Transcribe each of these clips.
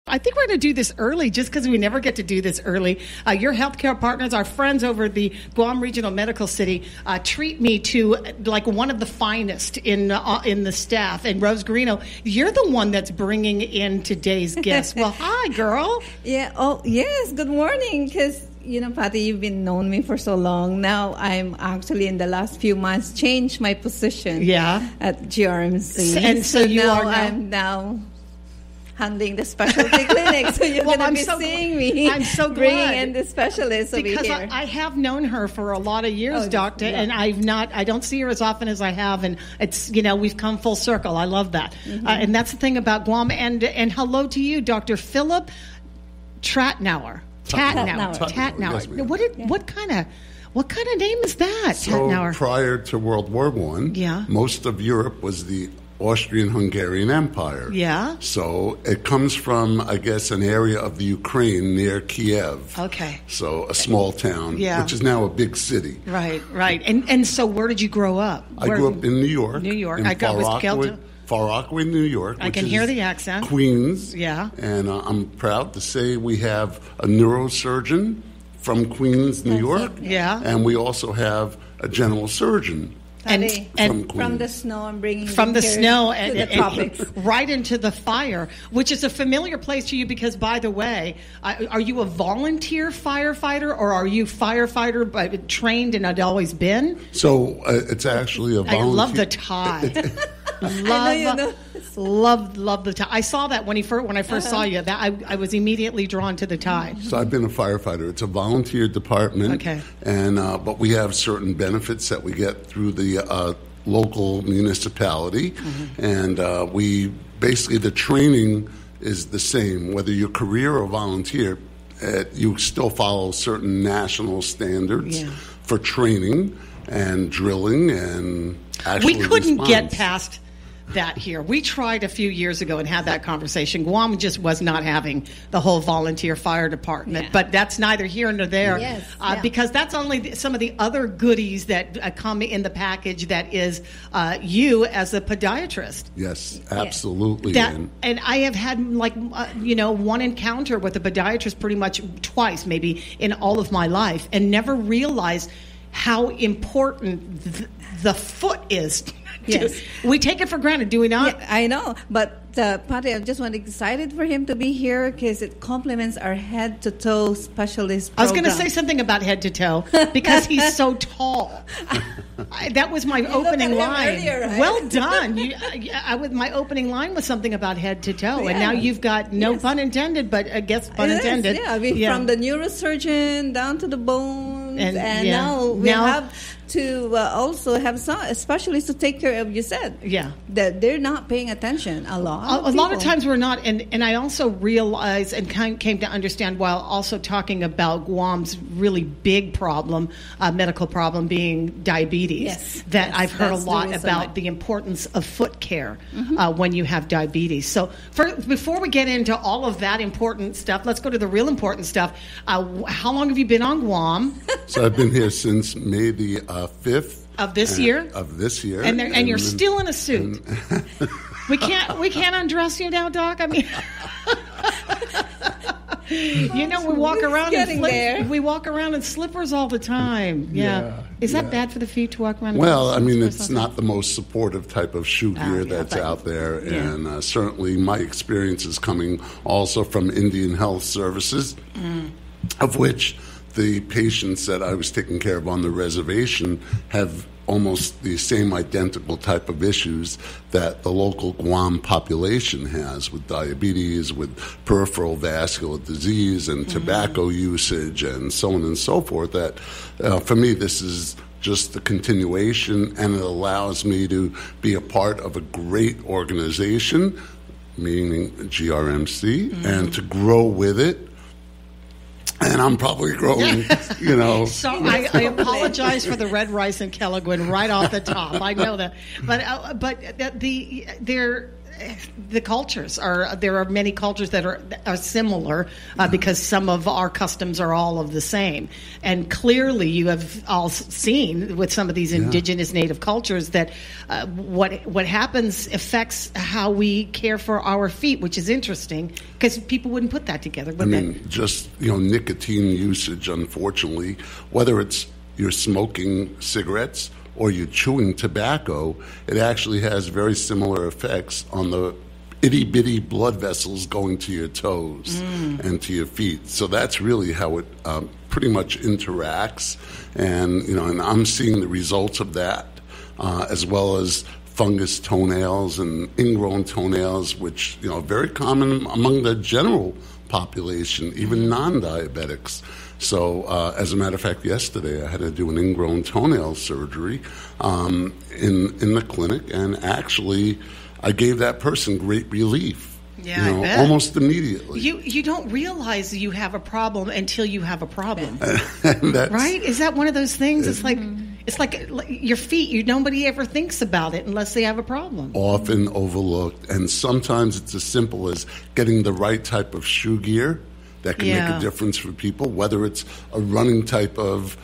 I think we're going to do this early just because we never get to do this early. Your healthcare partners, our friends over at the Guam Regional Medical City, treat me to like one of the finest in the staff. And Rose Grino, you're the one that's bringing in today's guest. Well, hi, girl. Yeah. Oh, yes. Good morning. Because, you know, Patty, you've been known me for so long. Now I'm actually in the last few months changed my position. Yeah. At GRMC. And so you now are now. I'm now handling the specialty clinic, so you're going to be seeing me. I'm so glad. Bringing in the specialist over here. Because I have known her for a lot of years, Doctor, yeah. and I don't see her as often as I have, and it's, you know, we've come full circle. I love that. Mm-hmm. And that's the thing about Guam. And hello to you, Dr. Phillip Tutnauer. Yes, what kind of name is that? So Tutnauer? prior to World War I, most of Europe was the Austrian-Hungarian Empire. Yeah. So it comes from, I guess, an area of the Ukraine near Kiev. Okay. So a small town, which is now a big city. Right. And so where did you grow up? I grew up in New York. New York. I got Far Rockaway, New York. I can hear the accent. Queens. Yeah. And I'm proud to say we have a neurosurgeon from Queens, New York. Yeah. And we also have a general surgeon. And from the snow, I'm bringing from the snow and right into the fire, which is a familiar place to you because, by the way, are you a volunteer firefighter or are you firefighter but trained and had always been? So it's actually a volunteer. I love the tie. Love the tie. I saw that when I first saw you. That I was immediately drawn to the tie. So I've been a firefighter. It's a volunteer department. Okay. And but we have certain benefits that we get through the local municipality, and we basically the training is the same whether you're career or volunteer. You still follow certain national standards for training and drilling and actual We couldn't response. get past that here. We tried a few years ago and had that conversation. Guam just was not having the whole volunteer fire department, but that's neither here nor there because that's only some of the other goodies that come in the package that is you as a podiatrist. Yes, absolutely. And I have had one encounter with a podiatrist pretty much twice maybe in all of my life and never realized how important the foot is. Yes. We take it for granted, do we not? Yeah, I know, but Patty, I'm just excited for him to be here because it complements our head-to-toe specialist program. I was going to say something about head-to-toe because he's so tall. That was my opening line. Earlier, right? Well done. My opening line was something about head-to-toe, and now you've got no pun intended, but I guess pun intended. From the neurosurgeon down to the bones, and now we have to also have some specialists to take care of. You said, that they're not paying attention a lot. A lot of times we're not, and I also realized and came to understand while also talking about Guam's really big problem, medical problem being diabetes. Yes, I've heard a lot about the importance of foot care when you have diabetes. So before we get into all of that important stuff, let's go to the real important stuff. How long have you been on Guam? So I've been here since May the 5th. Of this year? Of this year. And you're still in a suit. We can't undress you now, Doc. I mean, we walk around we walk around in slippers all the time. Yeah. Is that bad for the feet to walk around? Well, I mean, it's not the most supportive type of shoe gear that's out there, and certainly my experience is coming also from Indian Health Services, of which the patients that I was taking care of on the reservation have almost the same identical type of issues that the local Guam population has with diabetes, with peripheral vascular disease and tobacco usage and so on and so forth. That for me, this is just the continuation, and it allows me to be a part of a great organization, meaning GRMC, and to grow with it. And I'm probably growing, So I apologize for the red rice and Kelligwin right off the top. I know that, but the cultures are. There are many cultures that are similar because some of our customs are all of the same. And clearly, you have all seen with some of these indigenous native cultures that what happens affects how we care for our feet, which is interesting because people wouldn't put that together. Just nicotine usage. Unfortunately, whether it's you're smoking cigarettes or you're chewing tobacco, it actually has very similar effects on the itty-bitty blood vessels going to your toes and to your feet. So that's really how it pretty much interacts. And, and I'm seeing the results of that, as well as fungus toenails and ingrown toenails, which, are very common among the general population, even non-diabetics. So, as a matter of fact, yesterday I had to do an ingrown toenail surgery in the clinic, and actually I gave that person great relief. Yeah, I bet. Almost immediately. You don't realize you have a problem until you have a problem, right? Is that one of those things? It's like your feet. Nobody ever thinks about it unless they have a problem. Often overlooked, and sometimes it's as simple as getting the right type of shoe gear that can make a difference for people, whether it's a running type of,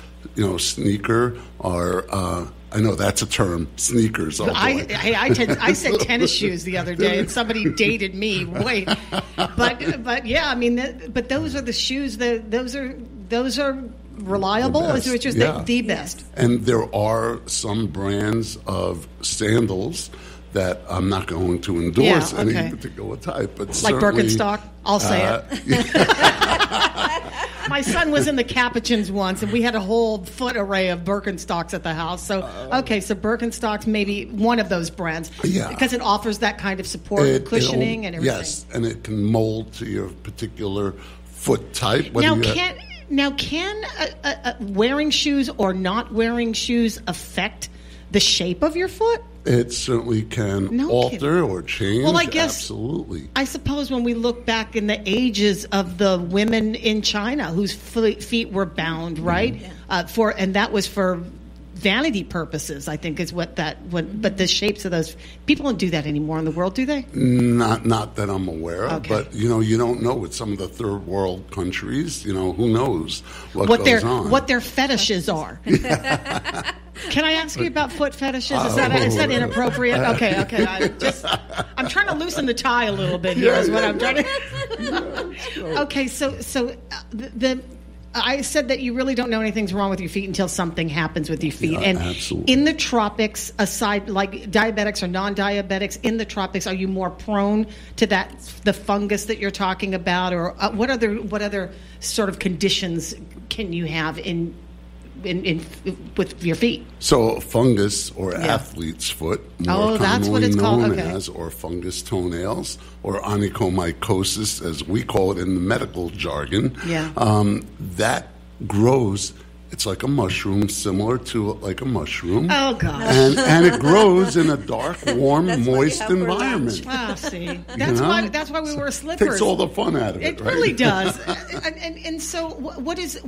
sneaker or, I know that's a term, sneakers. I said tennis shoes the other day, and somebody dated me. Wait, but yeah, but those are the shoes those are reliable. Is it just the best? And there are some brands of sandals that I'm not going to endorse any particular type, but like Birkenstock, I'll say it. My son was in the Capuchins once, and we had a whole foot array of Birkenstocks at the house. So, so Birkenstocks, maybe one of those brands, because it offers that kind of support, and cushioning, and everything. Yes, and it can mold to your particular foot type. Now, can wearing shoes or not wearing shoes affect the shape of your foot? It certainly can alter or change. Well, I guess absolutely. I suppose when we look back in the ages of the women in China whose feet were bound, right? And that was for vanity purposes, I think, is but the shapes of those people don't do that anymore in the world, do they? Not that I'm aware of, but you don't know with some of the third world countries, who knows what goes on. What their fetishes are. Can I ask you about foot fetishes? Is that inappropriate? Okay. I'm trying to loosen the tie a little bit here. Is what I'm trying to. Okay, so I said that you really don't know anything's wrong with your feet until something happens with your feet. And absolutely. In the tropics, aside like diabetics or non-diabetics, in the tropics, are you more prone to the fungus that you're talking about, or what other sort of conditions can you have in with your feet? So fungus or athlete's foot, more that's what it's known called. As, or fungus toenails, or onychomycosis, as we call it in the medical jargon. That grows. It's like a mushroom, similar to like a mushroom. Oh, gosh. And it grows in a dark, warm, moist environment. Ah, see. That's why we wear slippers. Takes all the fun out of it, right? It really does. And so what is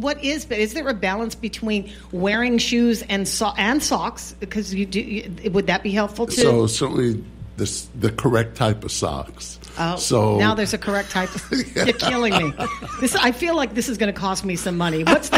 there a balance between wearing shoes and socks? Because would that be helpful too? So certainly the correct type of socks. So now there's a correct type. You're killing me. I feel like this is going to cost me some money. What's the?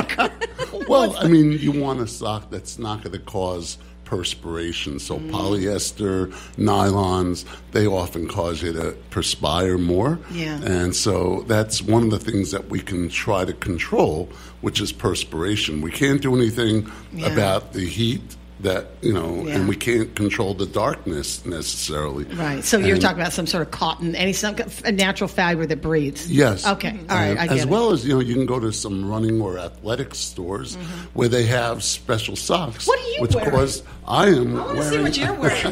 You want a sock that's not going to cause perspiration. So polyester, nylons, they often cause you to perspire more. Yeah. And so that's one of the things that we can try to control, which is perspiration. We can't do anything about the heat and we can't control the darkness necessarily. Right. So you're talking about some sort of cotton, a natural fiber that breathes. Yes. Okay. All right. I get as well as you can go to some running or athletic stores where they have special socks. What are you wearing? Because I am wearing. I want to see what you're wearing.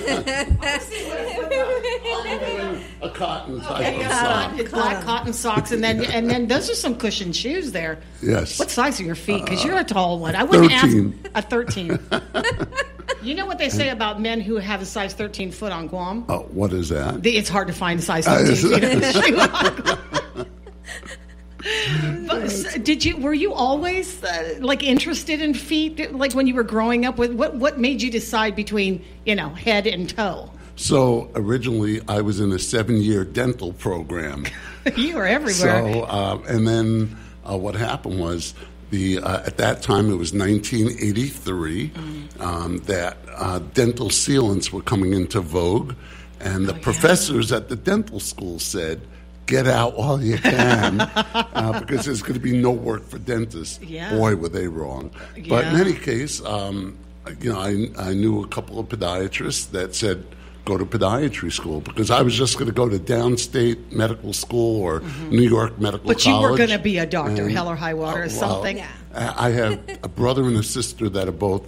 A cotton type of sock. Black cotton socks, and then those are some cushioned shoes there. Yes. What size are your feet? Because you're a tall one. I wouldn't 13. ask a 13. You know what they say about men who have a size 13 foot on Guam? What is that? It's hard to find a size 13 shoe on Guam. Were you always interested in feet? Like when you were growing up, what made you decide between head and toe? So originally, I was in a 7-year dental program. You were everywhere. So, and then what happened was, at that time, it was 1983, that dental sealants were coming into vogue, and the professors at the dental school said, get out while you can, because there's going to be no work for dentists. Yeah. Boy, were they wrong. Yeah. But in any case, I knew a couple of podiatrists that said, go to podiatry school, because I was just going to go to downstate medical school or New York Medical College. But you were going to be a doctor, hell or high water or something. Yeah. I have a brother and a sister that are both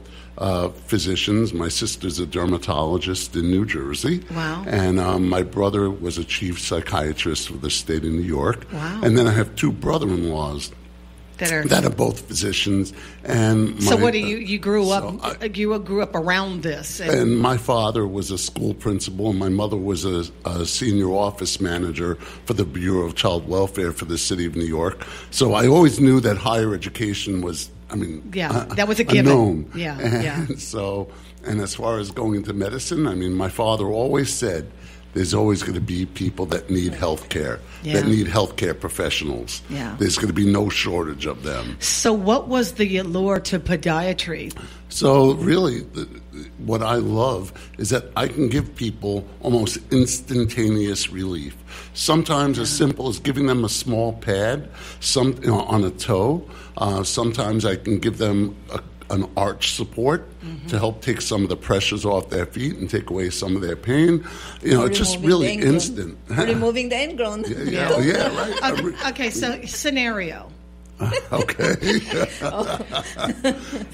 physicians. My sister's a dermatologist in New Jersey. Wow. And my brother was a chief psychiatrist for the state of New York. Wow. And then I have 2 brother-in-laws that are both physicians. And so what do you grew up? You grew up around this. And my father was a school principal, and my mother was a senior office manager for the Bureau of Child Welfare for the city of New York. So I always knew that higher education was, that was a given. Known. Yeah, and so, and as far as going into medicine, my father always said, there's always going to be people that need health care, that need health care professionals. Yeah. There's going to be no shortage of them. So what was the allure to podiatry? So really, what I love is that I can give people almost instantaneous relief. Sometimes as simple as giving them a small pad on a toe. Sometimes I can give them an arch support to help take some of the pressures off their feet and take away some of their pain. It's just really instant. Removing the ingrown. Right. Okay, so scenario. Okay.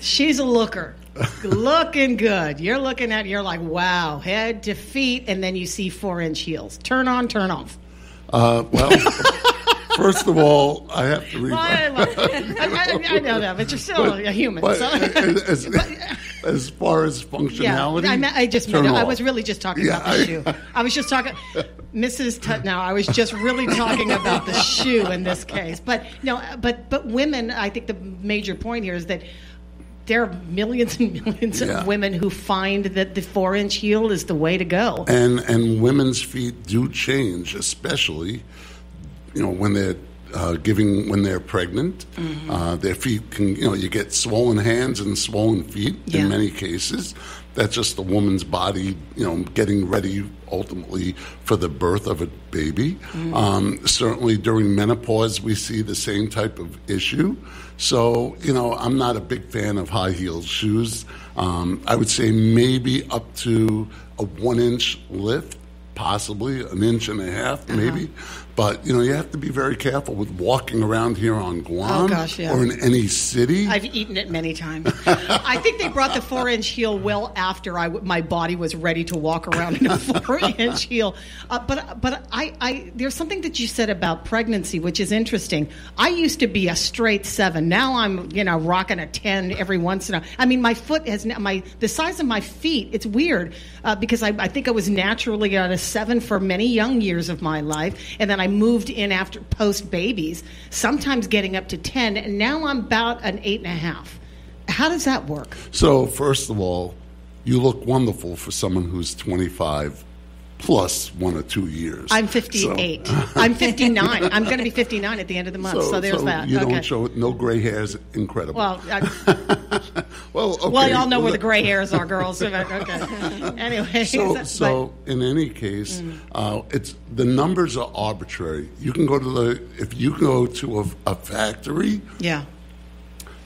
She's a looker. Looking good. You're looking at it, you're like, wow, head to feet, and then you see 4-inch heels. Turn on, turn off. First of all, I have to read. I know that, but you're still a human. But as far as functionality, I was really just talking about the shoe. I was just talking, Mrs. Tutnauer. I was just really talking about the shoe in this case. But no, but women. I think the major point here is that there are millions and millions of women who find that the 4-inch heel is the way to go. And women's feet do change, especially when they're when they're pregnant. Their feet can, you get swollen hands and swollen feet in many cases. That's just the woman's body, getting ready ultimately for the birth of a baby. Certainly during menopause, we see the same type of issue. So, I'm not a big fan of high-heeled shoes. I would say maybe up to a 1-inch lift, possibly 1.5 inches, maybe. But, you have to be very careful with walking around here on Guam or in any city. I've eaten it many times. I think they brought the 4-inch heel well after my body was ready to walk around in a 4-inch heel. But I there's something that you said about pregnancy, which is interesting. I used to be a straight 7. Now I'm, rocking a 10 every once in a while. I mean, my foot has the size of my feet. It's weird because I think I was naturally at a 7 for many young years of my life, and then I moved in after post babies, sometimes getting up to 10, and now I'm about an 8.5. How does that work? So first of all, you look wonderful for someone who's 25 plus 1 or 2 years. I'm 58. So. I'm 59. I'm going to be 59 at the end of the month. So there's that. You don't show no gray hairs. Incredible. Well, okay. Well, y'all know where the gray hairs are, girls. Okay. Anyway. So in any case, it's the numbers are arbitrary. You can go to if you go to a factory. Yeah.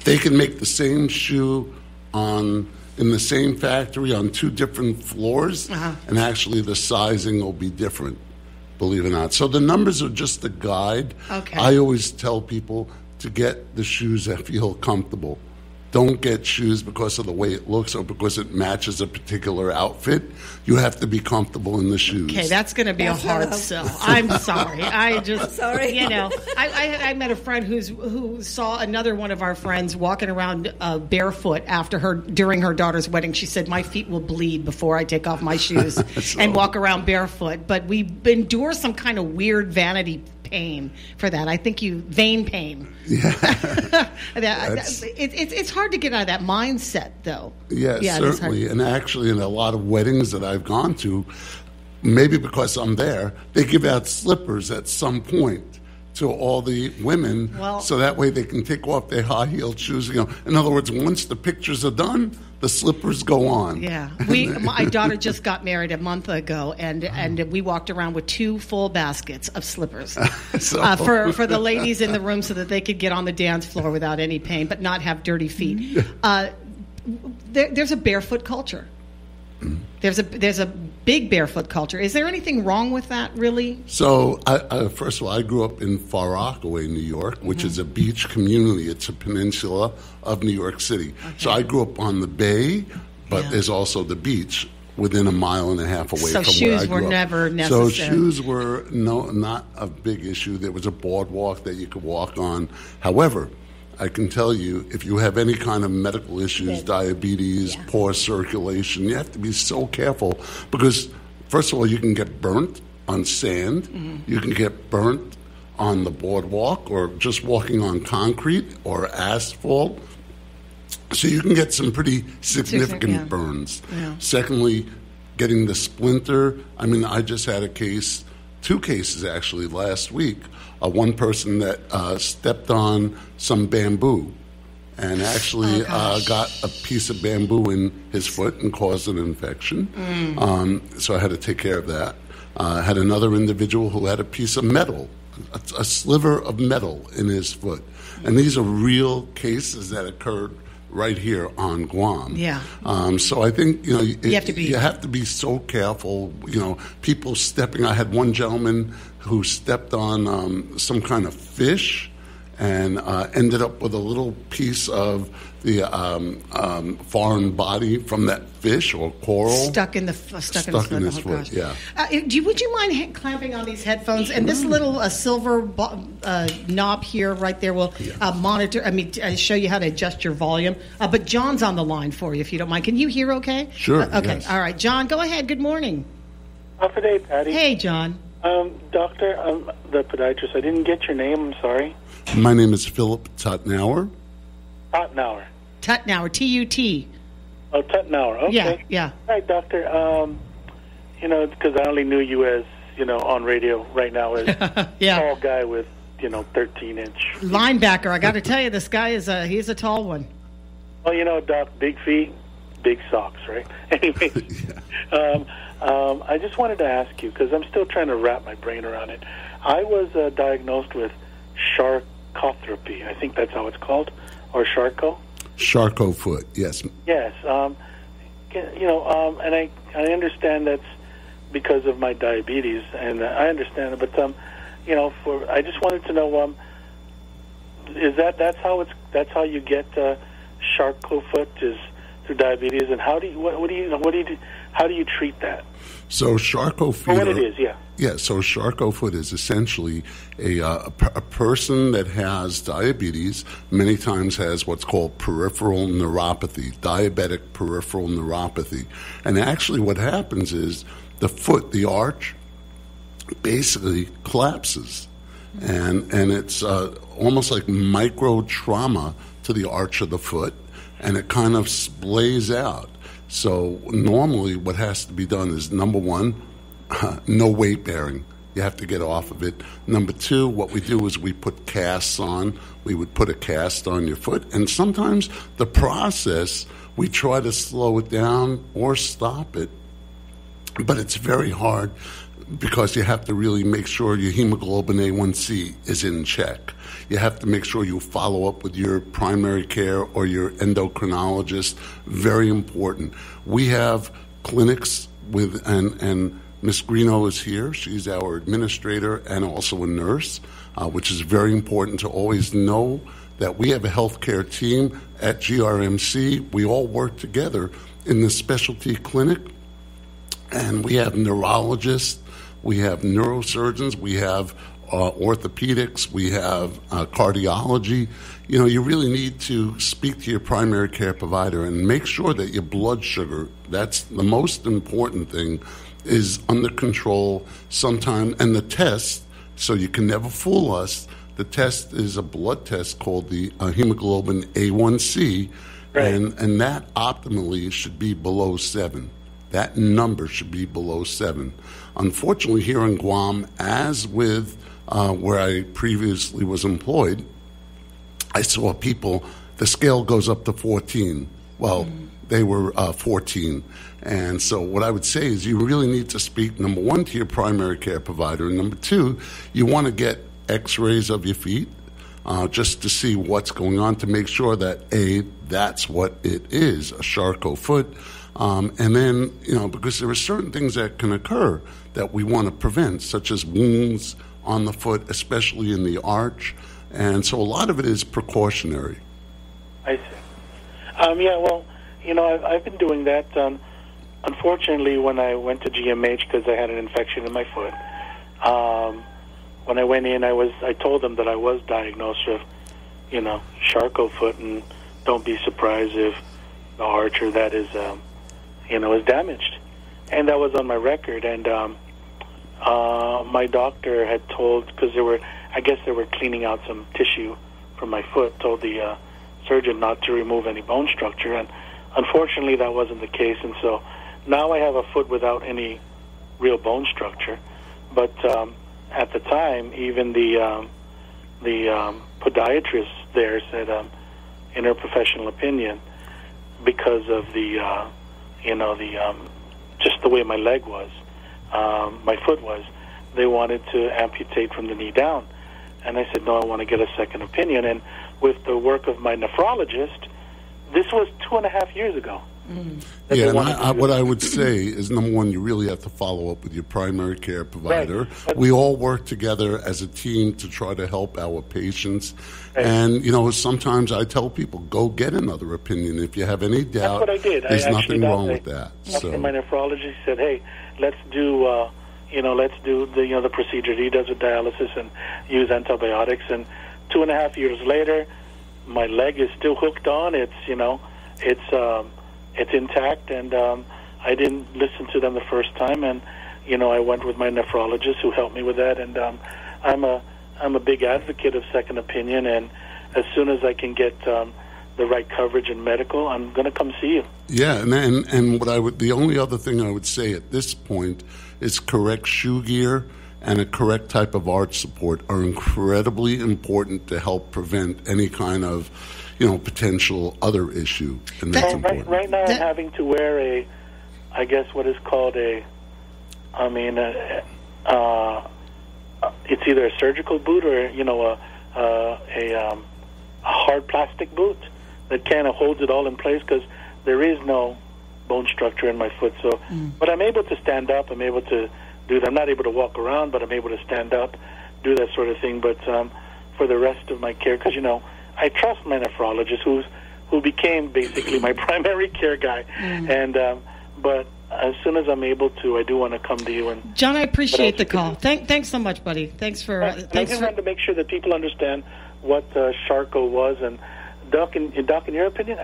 They can make the same shoe in the same factory on 2 different floors, and actually the sizing will be different, believe it or not. So the numbers are just a guide. Okay. I always tell people to get the shoes that feel comfortable. Don't get shoes because of the way it looks or because it matches a particular outfit. You have to be comfortable in the shoes. Okay, that's going to be a hard sell. I'm sorry. Sorry. I met a friend who saw another one of our friends walking around barefoot during her daughter's wedding. She said, my feet will bleed before I take off my shoes and walk around barefoot. But we endure some kind of weird vanity pain for that. I think vein pain. Yeah. It's hard to get out of that mindset, though. Yeah, certainly. And actually, in a lot of weddings that I've gone to, maybe because I'm there, they give out slippers at some point to all the women, so that way they can take off their high-heeled shoes. In other words, once the pictures are done, the slippers go on. Yeah, my daughter just got married a month ago, and we walked around with 2 full baskets of slippers for the ladies in the room, so that they could get on the dance floor without any pain, but not have dirty feet. There's a barefoot culture. There's a big barefoot culture. Is there anything wrong with that, really? So, first of all, I grew up in Far Rockaway, New York, which is a beach community. It's a peninsula of New York City. Okay. So I grew up on the bay, but there's also the beach within a mile and a half away from where I grew up. So shoes were never necessary. So shoes were not a big issue. There was a boardwalk that you could walk on. However, I can tell you, if you have any kind of medical issues, diabetes, poor circulation, you have to be so careful because, first of all, you can get burnt on sand. You can get burnt on the boardwalk or just walking on concrete or asphalt. So you can get some pretty significant burns. Yeah. Secondly, getting the splinter. I mean, I just had a case, 2 cases actually last week. One person that stepped on some bamboo and actually got a piece of bamboo in his foot and caused an infection. So I had to take care of that. I had another individual who had a piece of metal, a sliver of metal in his foot. And these are real cases that occurred right here on Guam. Yeah. So I think, you have to be so careful. People stepping. I had one gentleman who stepped on some kind of fish and ended up with a little piece of the foreign body from that fish or coral stuck in his foot. Yeah. Would you mind clamping on these headphones? And this little silver knob here, right there, will monitor. Show you how to adjust your volume. But John's on the line for you, if you don't mind. Can you hear? Okay. Sure. Okay. Yes. All right, John. Go ahead. Good morning. Good day, Patty. Hey, John. Doctor, I'm the podiatrist. I didn't get your name. I'm sorry. My name is Phillip Tutnauer. Tutnauer. Tutnauer. T-U-T. Oh, Tutnauer. Okay. Yeah. All right, Doctor. Because I only knew you as, on radio right now as tall guy with, 13-inch. Linebacker. I got to tell you, this guy he's a tall one. Well, Doc, big feet, big socks, right? Anyway. I just wanted to ask you, because I'm still trying to wrap my brain around it. I was diagnosed with charcotropy. I think that's how it's called, or Charcot. Charcot foot, yes. Yes. And I understand that's because of my diabetes, and I understand it. But I just wanted to know, is that's how you get Charcot foot is through diabetes, and how do you treat that? So Charcot foot. What it is, yeah. Yeah, so Charcot foot is essentially a person that has diabetes, many times has what's called peripheral neuropathy, diabetic peripheral neuropathy. And actually what happens is the foot, the arch, basically collapses. And it's almost like micro trauma to the arch of the foot, and it kind of splays out. So normally what has to be done is, number one, no weight bearing. You have to get off of it. Number two, what we do is we put casts on. We would put a cast on your foot. And sometimes the process, we try to slow it down or stop it. But it's very hard because you have to really make sure your hemoglobin A1c is in check. You have to make sure you follow up with your primary care or your endocrinologist. Very important. We have clinics with, and Ms. Grino is here. She's our administrator and also a nurse, which is very important to always know that we have a healthcare team at GRMC. We all work together in the specialty clinic, and we have neurologists, we have neurosurgeons, we have orthopedics, we have cardiology. You really need to speak to your primary care provider and make sure that your blood sugar, that's the most important thing, is under control sometime, and the test So you can never fool us. The test is a blood test called the Hemoglobin A1c, and that optimally should be below 7. That number should be below 7. Unfortunately, here in Guam, as with where I previously was employed, I saw people, the scale goes up to 14. Well, they were 14. And so what I would say is you really need to speak, number one, to your primary care provider, and number two, you want to get x-rays of your feet just to see what's going on, to make sure that, A, that's what it is, a Charcot foot. And then, because there are certain things that can occur that we want to prevent, such as wounds on the foot, especially in the arch. And so a lot of it is precautionary. I see. I've been doing that. Unfortunately, when I went to GMH because I had an infection in my foot, when I went in, I told them that I was diagnosed with, Charcot foot, and don't be surprised if the arch or that is, is damaged. And that was on my record. And my doctor had told, because they were cleaning out some tissue from my foot, told the surgeon not to remove any bone structure. And unfortunately, that wasn't the case. And so now I have a foot without any real bone structure. But at the time, even the podiatrist there said, in her professional opinion, because of just the way my leg was, my foot was, they wanted to amputate from the knee down. And I said, no, I want to get a second opinion. And with the work of my nephrologist, this was 2.5 years ago. Yeah, and what I would say is, number one, you really have to follow up with your primary care provider. Right. We all work together as a team to try to help our patients. Right. And, sometimes I tell people, go get another opinion. If you have any doubt, that's what I did. There's nothing wrong with that. So my nephrologist said, hey, let's do the procedure he does with dialysis and use antibiotics. And 2.5 years later, my leg is still hooked on. It's intact, and I didn't listen to them the first time, and I went with my nephrologist who helped me with that, and I'm a big advocate of second opinion, and as soon as I can get the right coverage in medical, I'm going to come see you. Yeah, and the only other thing I would say at this point is correct shoe gear and a correct type of arch support are incredibly important to help prevent any kind of potential other issue, and that's important. Right now, I'm having to wear what is called it's either a surgical boot or a hard plastic boot that kind of holds it all in place because there is no bone structure in my foot. So, but I'm able to stand up. I'm able to do that. I'm not able to walk around, but I'm able to stand up, do that sort of thing. But for the rest of my care, because I trust my nephrologist, who became basically my primary care guy, and but as soon as I'm able to, I do want to come to you. And John, I appreciate the call. Thanks so much, buddy. Thanks for. I just wanted to make sure that people understand what Charcot was. And Doc, in your opinion,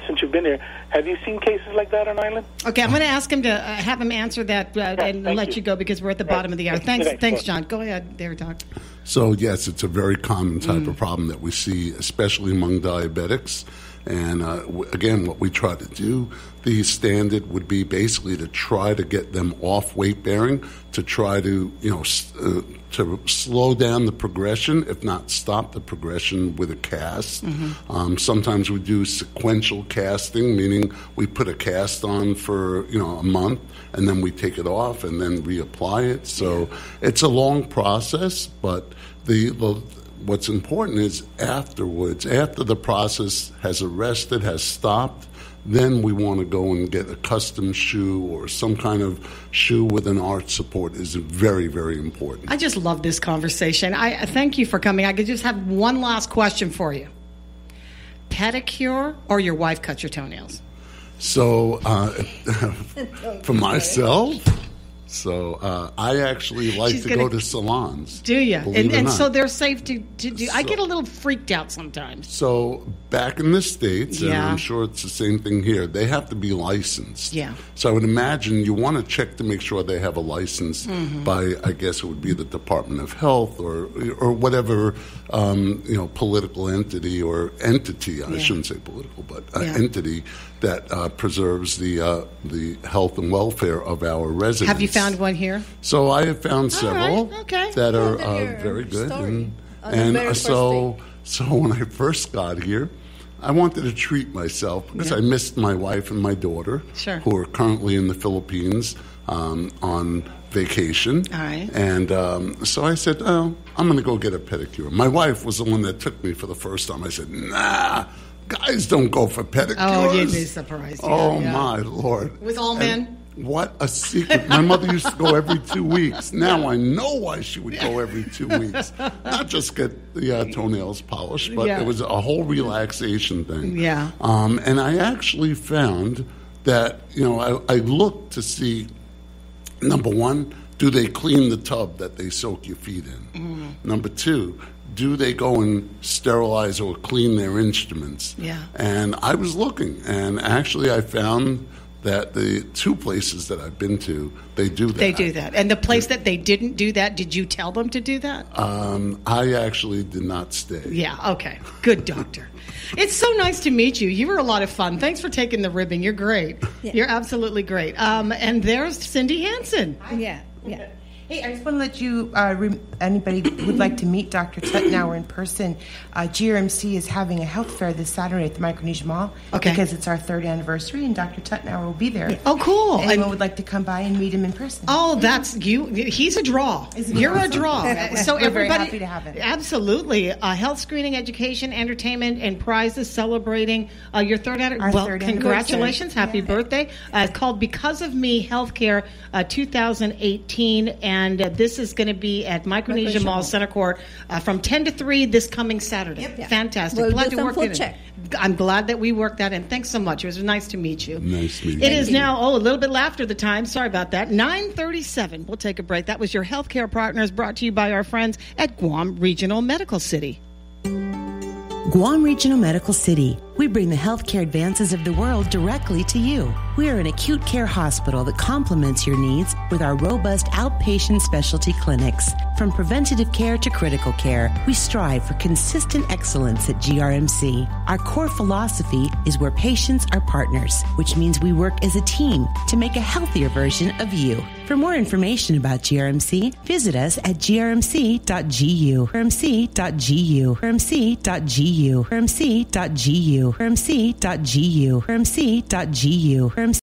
since you've been here, have you seen cases like that on Island? Okay, I'm going to ask him to have him answer that and let you go because we're at the bottom of the hour. Thanks, John. Go ahead, there, Doc. So, yes, it's a very common type of problem that we see, especially among diabetics. And, again, what we try to do, the standard would be basically to try to get them off weight-bearing, to try to, to slow down the progression, if not stop the progression with a cast. Sometimes we do sequential casting, meaning we put a cast on for, a month, and then we take it off and then reapply it. So it's a long process, but what's important is afterwards, after the process has arrested, has stopped, then we want to go and get a custom shoe or some kind of shoe with an arch support is very, very important. I just love this conversation. I thank you for coming. I could just have one last question for you. Pedicure or your wife cuts your toenails? So, for myself, So I actually like to go to salons. Do you? And so they're safe to do. I get a little freaked out sometimes. So back in the States, and I'm sure it's the same thing here, they have to be licensed. Yeah. So I would imagine you want to check to make sure they have a license by, I guess it would be the Department of Health or whatever, political entity or entity, I shouldn't say political, but entity that preserves the health and welfare of our residents. Have you found one here? So I have found several that are very good. So when I first got here, I wanted to treat myself because I missed my wife and my daughter, who are currently in the Philippines on vacation. All right. And so I said, I'm going to go get a pedicure. My wife was the one that took me for the first time. I said, nah, guys don't go for pedicures. Oh, you'd be surprised. My Lord. With all men? What a secret. My mother used to go every 2 weeks. Now I know why she would go every 2 weeks. Not just get the toenails polished, but it was a whole relaxation thing. Yeah. And I actually found that, I looked to see, number one, do they clean the tub that they soak your feet in? Number two, do they go and sterilize or clean their instruments? Yeah. And I was looking, and actually I found that the two places that I've been to, they do that. They do that. And the place that they didn't do that, did you tell them to do that? I actually did not stay. Yeah, okay. Good doctor. It's so nice to meet you. You were a lot of fun. Thanks for taking the ribbon. You're great. Yeah. You're absolutely great. And there's Cindy Hansen. Yeah. Hey, I just want to let you, anybody who would like to meet Dr. Tutnauer in person, GRMC is having a health fair this Saturday at the Micronesia Mall because it's our 3rd anniversary, and Dr. Tutnauer will be there. Yeah. Oh, cool. Anyone would like to come by and meet him in person. Oh, that's you. He's a draw. You're a draw. So we're everybody, very happy to have it. Absolutely. Health screening, education, entertainment, and prizes celebrating your 3rd anniversary. Well, congratulations. Happy birthday. It's called Because of Me Healthcare 2018, and this is going to be at Micronesia Mall Center Court from 10 to 3 this coming Saturday. Yep. Fantastic. We'll glad do to work it. I'm glad that we worked that in. Thanks so much. It was nice to meet you. Nice meeting you. It is now, a little bit after the time. Sorry about that. 9:37. We'll take a break. That was your Healthcare Partners, brought to you by our friends at Guam Regional Medical City. Guam Regional Medical City. We bring the healthcare advances of the world directly to you. We are an acute care hospital that complements your needs with our robust outpatient specialty clinics. From preventative care to critical care, we strive for consistent excellence at GRMC. Our core philosophy is where patients are partners, which means we work as a team to make a healthier version of you. For more information about GRMC, visit us at grmc.gu, grmc.gu, grmc.gu, grmc.gu, grmc.gu, grmc.gu, grmc.gu,